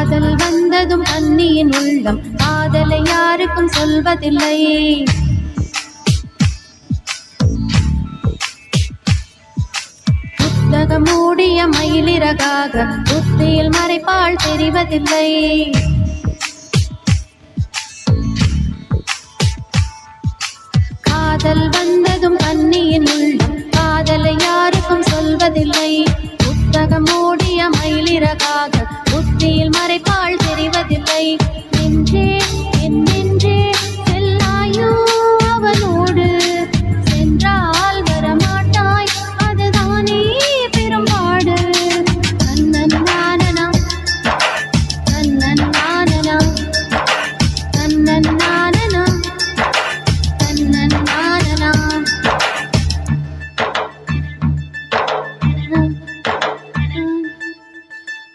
காதல் வந்ததும் அன்னியின் உள்ளம் காதலை யாருக்கும் சொல்வதில்லை. புத்தகம் மூடிய மயிலிறகாக புத்தியில் மறைப்பால் தெரிவதில்லை. காதல் வந்ததும் அன்னியின் உள்ளம் காதலை யாருக்கும் சொல்வதில்லை. புத்தகம் மூடிய மயிலிறகாக புத்தியில் மறைப்பால் தெரிவதில்லை. நெஞ்சே என் நெஞ்சே செல்லாயோ அவனோடு, சென்றால் வரமாட்டாய் அதுதானே பெரும்பாடு. கண்ணன் நானனா கண்ணன் நானனா கண்ணன் நானனா கண்ணன் நானனா.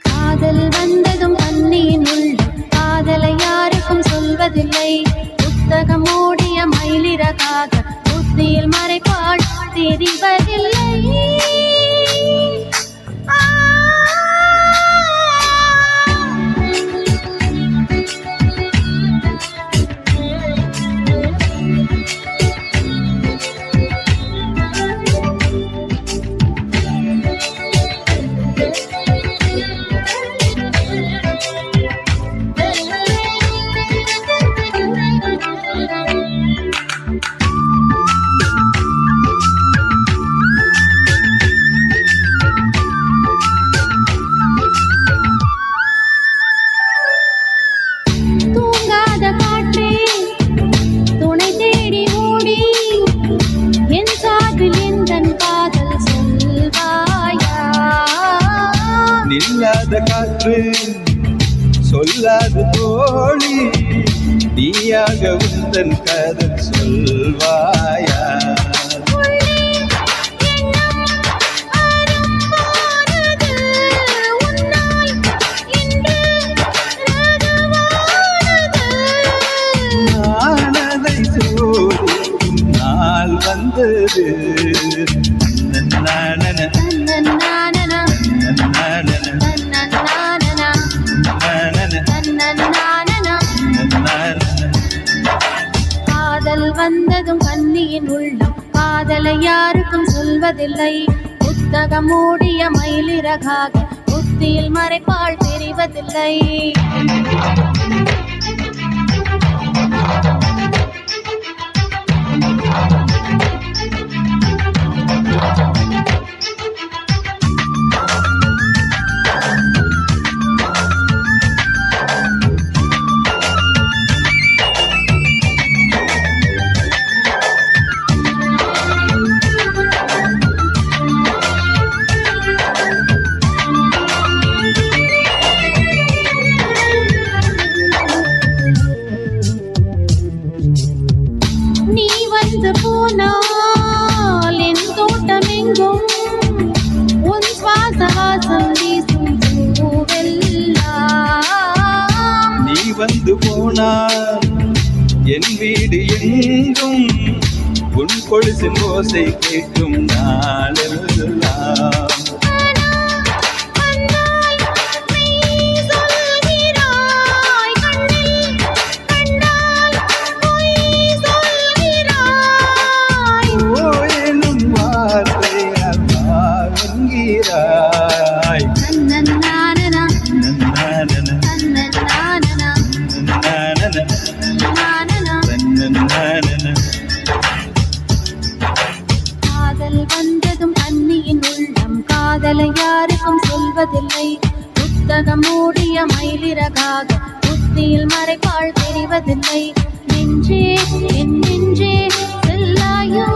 காதல் வந்ததும் அன்னியின் உள்ளம் காதலை யாருக்கும் சொல்வதில்லை. புத்தகம் மூடிய மயிலிறகாக புத்தியில் மறைப்பால் தெரிவதில்லை. நில்லாத காற்று சொல்லாது தோழி, நீயாக உந்தன் காதல் சொல்வாயா? நானதை சோதி நாள் வந்தது. காதல் வந்ததும் கன்னியின் உள்ளம் காதலை யாருக்கும் சொல்வதில்லை. புத்தகம் மூடிய மயிலிறகாக புத்தியில் மறைப்பால் தெரிவதில்லை. நீ வந்து போனால் என் தோட்டம் எங்கும் உன் சுவாச வாசம் வீசும் பூவெல்லாம். நீ வந்து போனால் என் வீடு எங்கும் உன் கொலுசின் ஓசை கேட்கும் நாளெல்லாம். காதல் வந்ததும் அன்னியின் உள்ளம் காதலை யாருக்கும் சொல்வதில்லை. புத்தகம் மூடிய மயிலிறகாக புத்தியில் மறைப்பால் தெரிவதில்லை. நெஞ்சே என் நெஞ்சே செல்லாயோ